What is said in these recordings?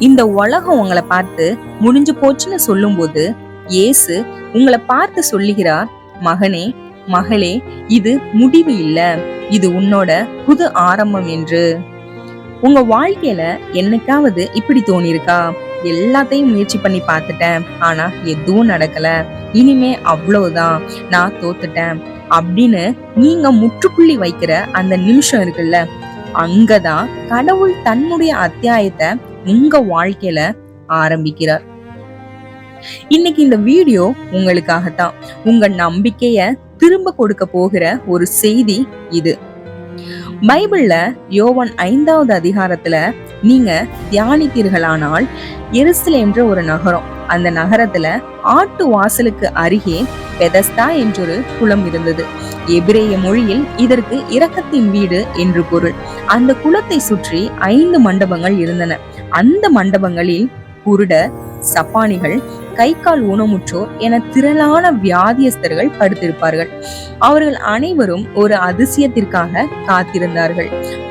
இந்த உலகம் உங்களை பார்த்து முடிஞ்சு போச்சுன்னு சொல்லும்போது இயேசு உங்களை பார்த்து சொல்லுகிறார், மகனே மகளே, இது முடிவு இல்ல, இது உன்னோட புது ஆரம்பம் என்று. உங்க வாழ்க்கையில என்னைக்காவது இப்படி தோணிருக்கா? எல்லாத்தையும் முயற்சி பண்ணி பார்த்துட்டேன், ஆனா எதுவும் நடக்கல, இனிமே அவ்வளவுதான், நான் தோத்துட்டேன் அப்படின்னு நீங்க முற்றுப்புள்ளி வைக்கிற அந்த நிமிஷம் இருக்குல்ல, அங்கதான் கடவுள் தன்னுடைய அத்தியாயத்தை உங்க வாழ்க்கையில ஆரம்பிக்கிறார். இன்னைக்கு இந்த வீடியோ உங்களுக்காகத்தான். உங்க நம்பிக்கைய திரும்ப கொடுக்க போகிற ஒரு செய்தி இது. பைபிள்ல யோவான் 5வது அதிகாரத்துல நீங்க தியானித்தீர்களானால், எருசலேம் ஒரு நகரம், அந்த நகரத்துல ஆட்டு வாசலுக்கு அருகே பெதஸ்தா என்றொரு குளம் இருந்தது. எபிரேய மொழியில் இதற்கு இரக்கத்தின் வீடு என்று பொருள். அந்த குளத்தை சுற்றி 5 மண்டபங்கள் இருந்தன. அந்த மண்டபங்களில் குருடர், சப்பானிகள், கை கால் ஊனமுற்றோர் என திரளான வியாதியஸ்தர்கள் படுத்திருப்பார்கள். அவர்கள் அனைவரும் ஒரு அதிசயத்திற்காக காத்திருந்தார்கள்.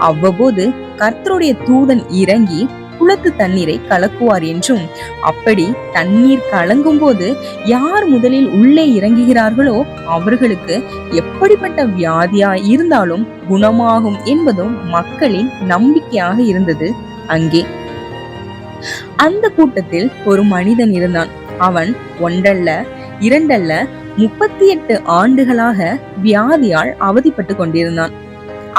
அவ்வப்போது கர்த்தருடைய தூதன் இறங்கி குளத்து தண்ணீரை கலக்குவார் என்றும், அப்படி தண்ணீர் கலங்கும் போது யார் முதலில் உள்ளே இறங்குகிறார்களோ அவர்களுக்கு எப்படிப்பட்ட வியாதியா இருந்தாலும் குணமாகும் என்பதும் மக்களின் நம்பிக்கையாக இருந்தது. அங்கே அந்த கூட்டத்தில் ஒரு மனிதன் இருந்தான். அவன் ஒன்றல்ல, இரண்டல்ல, 38 ஆண்டுகளாக வியாதியால் அவதிப்பட்டு கொண்டிருந்தான்.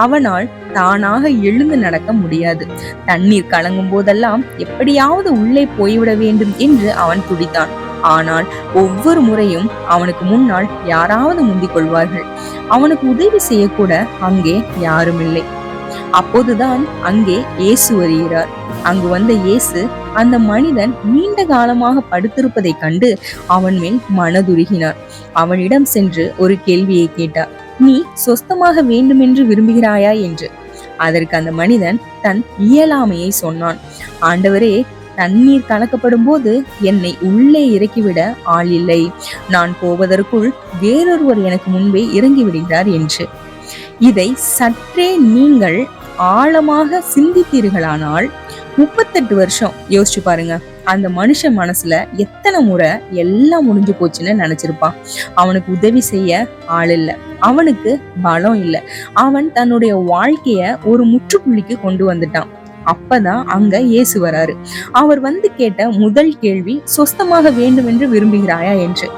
அவனால் தானாக எழுந்து நடக்க முடியாது. தண்ணீர் கலங்கும் போதெல்லாம் எப்படியாவது உள்ளே போய்விட வேண்டும் என்று அவன் துடித்தான். ஆனால் ஒவ்வொரு முறையும் அவனுக்கு முன்னால் யாராவது முந்திக் கொள்வார்கள். அவனுக்கு உதவி செய்யக்கூட அங்கே யாரும் இல்லை. அப்போதுதான் அங்கே இயேசு வருகிறார். அங்கு வந்த இயேசு அந்த மனிதன் நீண்ட காலமாக படுத்திருப்பதை கண்டு அவன் மேல் மனதுருகினார். அவனிடம் சென்று ஒரு கேள்வியை கேட்டார், நீ சொஸ்தமாக வேண்டும் என்று விரும்புகிறாயா என்று. அதற்கு அந்த மனிதன் தன் இயலாமையை சொன்னான். ஆண்டவரே, தண்ணீர் கலக்கப்படும் போது என்னை உள்ளே இறக்கிவிட ஆள் இல்லை, நான் போவதற்குள் வேறொருவர் எனக்கு முன்பே இறங்கி விடுகிறார் என்று. இதை சற்றே நீங்கள் ஆழமாக சிந்தித்தீர்களானால் 38 வருஷம் யோசிச்சு பாருங்க, அந்த மனுஷன் மனசுல எத்தனை முறை எல்லாம் முடிஞ்சு போச்சுன்னு நினைச்சிருப்பான். அவனுக்கு உதவி செய்ய ஆள் இல்லை, அவனுக்கு பலம் இல்லை. அவன் தன்னுடைய வாழ்க்கைய ஒரு முற்றுப்புள்ளிக்கு கொண்டு வந்துட்டான். அப்பதான் அங்க இயேசு வராரு. அவர் வந்து கேட்ட முதல் கேள்வி, சொஸ்தமாக வேண்டும் என்று விரும்புகிறாயா என்று.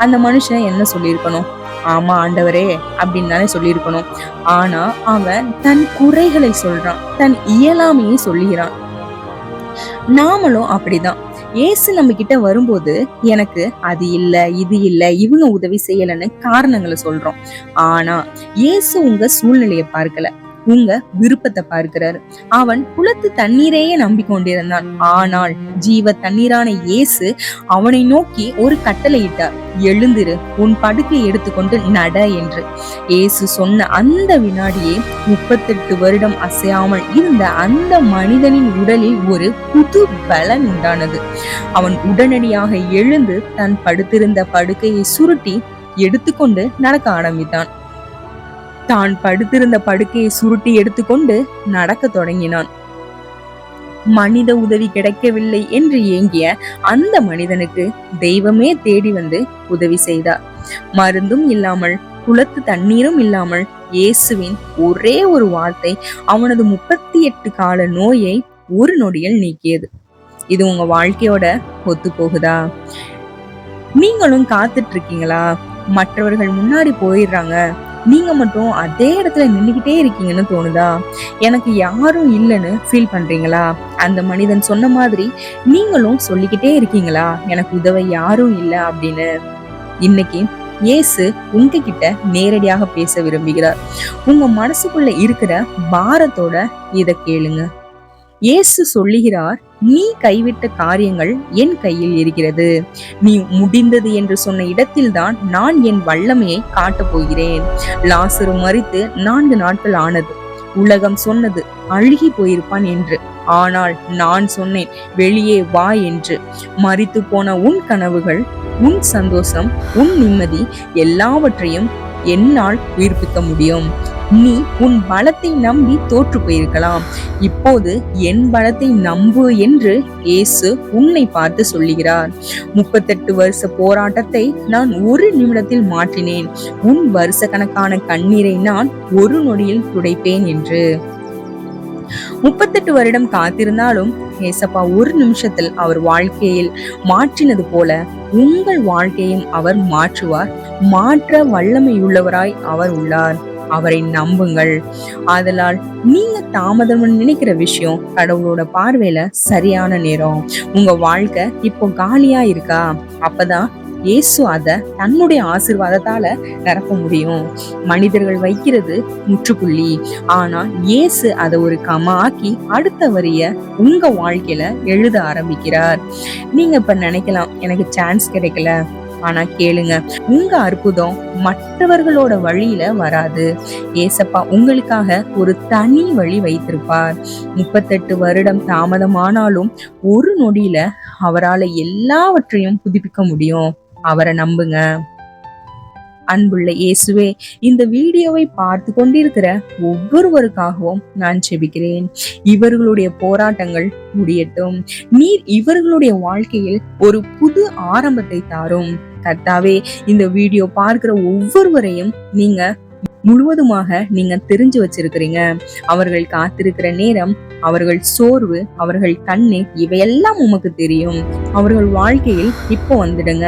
அந்த மனுஷன் என்ன சொல்லியிருக்கணும்? ஆமா ஆண்டவரே அப்படின்னு தானே சொல்லியிருக்கணும். ஆனா அவன் தன் குறைகளை சொல்றான், தன் இயலாமையை சொல்லுகிறான். நாமளும் அப்படிதான். இயேசு நம்ம கிட்ட வரும்போது எனக்கு அது இல்ல, இது இல்ல, இவங்க உதவி செய்யலன்னு காரணங்களை சொல்றோம். ஆனா இயேசு உங்க சூழ்நிலையை பார்க்கல, உங்க விருப்பத்தை பார்க்கிறாரு. அவன் குளத்து தண்ணீரையே நம்பிக்கொண்டிருந்தான். ஆனால் ஜீவ தண்ணீரான இயேசு அவனை நோக்கி ஒரு கட்டளையிட்டார், எழுந்திரு, உன் படுக்கை எடுத்துக்கொண்டு நட என்று. இயேசு சொன்ன அந்த வினாடியே 38 வருடம் அசையாமல் இருந்த அந்த மனிதனின் உடலில் ஒரு புது பலன் உண்டானது. அவன் உடனடியாக எழுந்து தன் படுத்திருந்த படுக்கையை சுருட்டி எடுத்துக்கொண்டு நடக்க ஆரம்பித்தான். தான் படுத்திருந்த படுக்கையை சுருட்டி எடுத்துக்கொண்டு நடக்க தொடங்கினான். மனித உதவி கிடைக்கவில்லை என்று ஏங்கிய அந்த மனிதனுக்கு தெய்வமே தேடி வந்து உதவி செய்தார். மருந்தும் இல்லாமல், குளத்து தண்ணீரும் இல்லாமல், இயேசுவின் ஒரே ஒரு வார்த்தை அவனது 38 கால நோயை ஒரு நொடியில் நீக்கியது. இது உங்க வாழ்க்கையோட ஒத்து போகுதா? நீங்களும் காத்துட்டு இருக்கீங்களா? மற்றவர்கள் முன்னாடி போயிடுறாங்க, நீங்க மட்டும் அதே இடத்துல நின்னுகிட்டே இருக்கீங்கன்னு தோணுதா? எனக்கு யாரும் இல்லைன்னு ஃபீல் பண்றீங்களா? அந்த மனிதன் சொன்ன மாதிரி நீங்களும் சொல்லிக்கிட்டே இருக்கீங்களா, எனக்கு உதவ யாரும் இல்லை அப்படின்னு? இன்னைக்கு இயேசு உங்ககிட்ட நேரடியாக பேச விரும்புகிறார். உங்க மனசுக்குள்ள இருக்கிற பாரத்தோட இத கேளுங்க. இயேசு சொல்லுகிறார், நீ கைவிட்ட காரியங்கள் என் கையில் இருக்கிறது. நீ முடிந்தது என்று சொன்ன இடத்தில்தான் நான் என் வல்லமையை காட்டப் போகிறேன். லாசரு மரித்து 4 நாட்கள் ஆனது. உலகம் சொன்னது அழுகி போயிருப்பான் என்று. ஆனால் நான் சொன்னேன், வெளியே வா என்று. மரித்து போன உன் கனவுகள், உன் சந்தோஷம், உன் நிம்மதி எல்லாவற்றையும் என்னால் உயிர்ப்பிக்க முடியும். நீ உன் பலத்தை நம்பி தோற்று போயிருக்கலாம், இப்போது என் பலத்தை நம்பு என்று இயேசு உன்னை பார்த்து சொல்லுகிறார். 38 வருஷ போராட்டத்தை நான் ஒரு நிமிடத்தில் மாற்றினேன், உன் வருஷ கணக்கான கண்ணீரை நான் ஒரு நொடியில் துடைப்பேன் என்று. 38 வருடம் காத்திருந்தாலும் ஏசப்பா ஒரு நிமிஷத்தில் அவர் வாழ்க்கையில் மாற்றினது போல உங்கள் வாழ்க்கையும் அவர் மாற்றுவார். மாற்ற வல்லமையுள்ளவராய் அவர் உள்ளார். அவரை நம்புங்கள். ஆதலால் நீங்க தாமதம் நினைக்கிற விஷயம் கடவுளோட பார்வையில சரியான நேரம். உங்க வாழ்க்கை இப்போ காலியா இருக்கா? அப்பதான் இயேசு அத தன்னுடைய ஆசீர்வாதத்தால நிரப்ப முடியும். மனிதர்கள் வைக்கிறது முற்றுப்புள்ளி, ஆனா இயேசு அதை ஒரு கமா ஆக்கி அடுத்த வரிய உங்க வாழ்க்கையில எழுத ஆரம்பிக்கிறார். நீங்க இப்ப நினைக்கலாம், எனக்கு சான்ஸ் கிடைக்கல. ஆனா கேளுங்க, உங்க அற்புதம் மற்றவர்களோட வழியில வராது. ஏசப்பா உங்களுக்காக ஒரு தனி வழி வைத்திருப்பார். 38 வருடம் தாமதமானாலும் ஒரு நொடியில அவரால் எல்லாவற்றையும் புதுப்பிக்க முடியும். அவரை நம்புங்க. அன்புள்ள இயேசுவே, இந்த வீடியோவை பார்த்து கொண்டிருக்கிற ஒவ்வொருவருக்காகவும் நான் ஜெபிக்கிறேன். இவர்களுடைய போராட்டங்கள் முடியட்டும். நீர் இவர்களுடைய வாழ்க்கையில் ஒரு புது ஆரம்பத்தை தாரும். கர்த்தாவே, இந்த வீடியோ பார்க்கிற ஒவ்வொருவரையும் நீங்க முழுவதுமாக நீங்க தெரிஞ்சு வச்சிருக்கிறீங்க. அவர்கள் காத்திருக்கிற நேரம், அவர்கள் சோர்வு, அவர்கள் கண்ணீர், இவையெல்லாம் உமக்கு தெரியும். அவர்கள் வாழ்க்கையில் இப்போ வந்துடுங்க.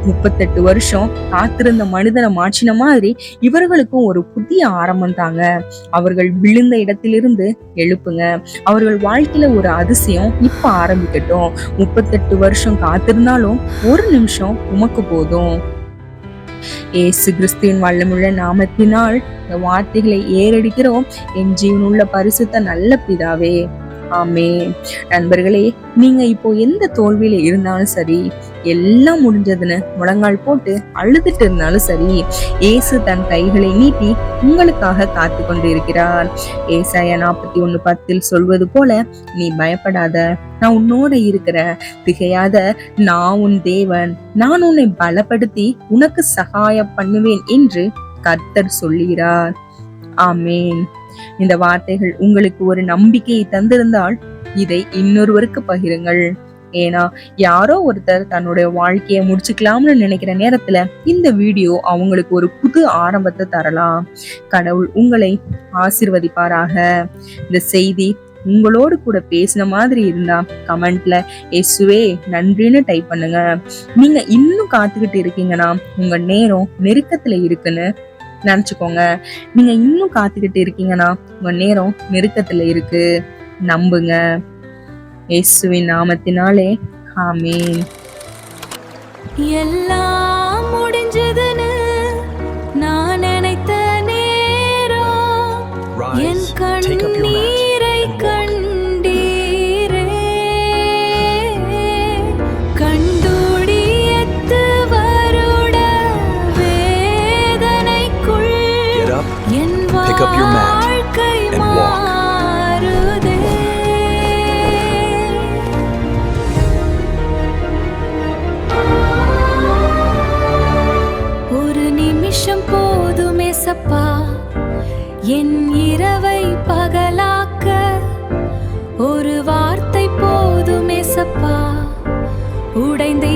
38 வருஷம் காத்திருந்த மனிதனை மாற்றின மாதிரி இவர்களுக்கும் ஒரு புதிய ஆரம்பம் தாங்க. அவர்கள் விழுந்த இடத்திலிருந்து எழுப்புங்க. அவர்கள் வாழ்க்கையில ஒரு அதிசயம் இப்ப ஆரம்பிக்கட்டும். 38 வருஷம் காத்திருந்தாலும் ஒரு நிமிஷம் உமக்கு போதும். இயேசு கிறிஸ்துவின் வல்லமுள்ள நாமத்தினால் இந்த வார்த்தைகளை ஏறெடுக்கிறோம். என் ஜீவனுள்ள பரிசுத்த நல்ல பிதாவே, ஆமென். நண்பர்களே, நீங்க இப்போ எந்த தோல்வியில இருந்தாலும் சரி, எல்லாம் முடிஞ்சதுன்னு முழங்கால் போட்டு அழுதுட்டு இருந்தாலும் சரி, இயேசு தன் கைகளை நீட்டி உங்களுக்காக காத்து கொண்டு இருக்கிறார். ஏசாயா 41:10 சொல்வது போல, நீ பயப்படாத, நான் உன்னோட இருக்கிற, திகையாத, நான் உன் தேவன், நான் உன்னை பலப்படுத்தி உனக்கு சகாயம் பண்ணுவேன் என்று கர்த்தர் சொல்லுகிறார். ஆமென். இந்த வார்த்தைகள் உங்களுக்கு ஒரு நம்பிக்கையை தந்திருந்தால் இதை இன்னொருவருக்கு பகிருங்கள். ஏன்னா யாரோ ஒருத்தர் தன்னுடைய வாழ்க்கையை முடிச்சுக்கலாம்னு நினைக்கிற நேரத்துல இந்த வீடியோ அவங்களுக்கு ஒரு புது ஆரம்பத்தை தரலாம். கடவுள் உங்களை ஆசீர்வதிப்பாராக. இந்த செய்தி உங்களோடு கூட பேசின மாதிரி இருந்தா கமெண்ட்ல இயேசுவே நன்றின்னு டைப் பண்ணுங்க. நீங்க இன்னும் காத்துக்கிட்டு இருக்கீங்கன்னா உங்க நேரம் நெருக்கத்துல இருக்குன்னு நினைச்சுக்கோங்க. நீங்க இன்னும் காத்துக்கிட்டு இருக்கீங்கன்னா உங்க நேரம் நெருக்கத்துல இருக்கு. நம்புங்க. இயேசுவின் நாமத்தினாலே ஆமென். எல்லாம் முடிஞ்சதுன்னு நான் நினைத்த நேரம் என் கண்ணீரை கண்டீரே. கண்டுடியத்து வருட வேதனைக்குள் என் வாழ்க்கை மாறுதே. ஒரு நிமிஷம் போதும் ஏசப்பா, என் இரவை பகலாக்க. ஒரு வார்த்தை போதும் ஏசப்பா, உடைந்த